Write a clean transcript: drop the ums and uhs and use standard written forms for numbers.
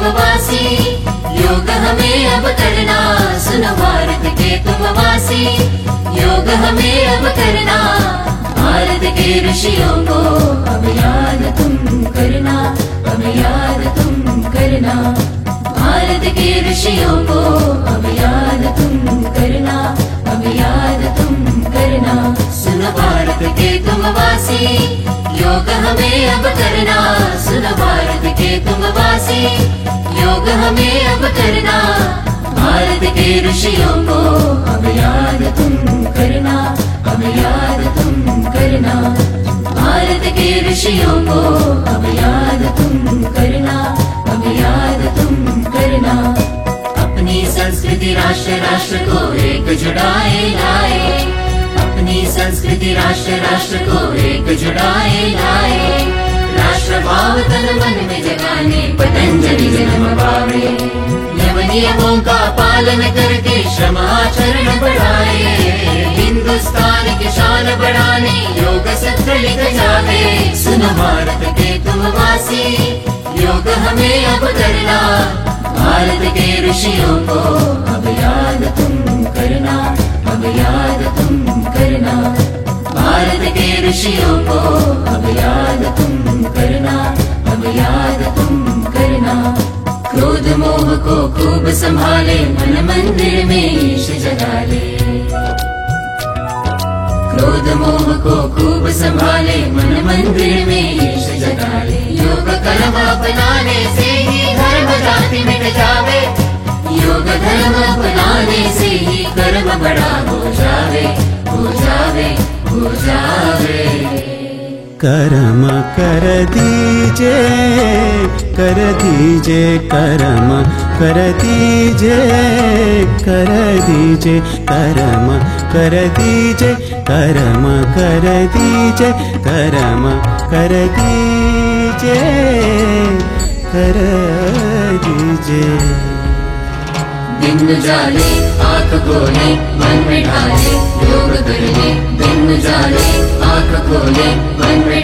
तुम वासी, योग हमें अब करना, सुनो भारत के तुम वासी, योग हमें अब करना। भारत के ऋषियों को अब याद तुम करना, अब याद तुम करना। भारत के ऋषियों को अब याद तुम करना, अब याद तुम करना। सुनो भारत के तुम वासी, योग हमें अब करना, सुनो भारत के तुम वासी, योग हमें अब करना। भारत के ऋषियों को अब याद तुम करना, अब याद तुम करना। भारत के ऋषियों को अब याद तुम करना, अब याद तुम करना। अपनी संस्कृति राष्ट्र राष्ट्र को एक जुड़ाए लाए, अपनी संस्कृति राष्ट्र राष्ट्र को एक जुड़ाए लाए। राष्ट्र भाव तन मन में जगाने पतंजलि जन्म पावे, यम नियमों का पालन करके श्रम आचरण बढ़ाए। हिंदुस्तान की शान बढ़ाने योग सत्र लिख जावे। सुनो भारत के तुम वासी, योग हमें अब करना। भारत के ऋषियों को अब याद तुम करना, अब याद तुम करना। भारत के ऋषियों को अब याद तुम करना, अब याद तुम करना। क्रोध मोह को खूब संभाले, मन मंदिर में ईश जगा ले। क्रोध मोह को खूब संभाले, मन मंदिर में ईश जगा ले। योग कर्म अपनाने से ही धर्म जाति मिट जावे, योग धर्म अपनाने से ही कर्म बड़ा हो जावे, हो जावे, हो जावे। कर्म कर दीजे, कर दीजे कर्म कर दीजे, कर दीजे कर्म कर दीजे, कर्म कर दीजे, कर्म कर दीजे, कर दीजे। दिन उजाले आँख खोले, मन में ढाले योग कर ले। दिन उजाले आँख खोले, मन में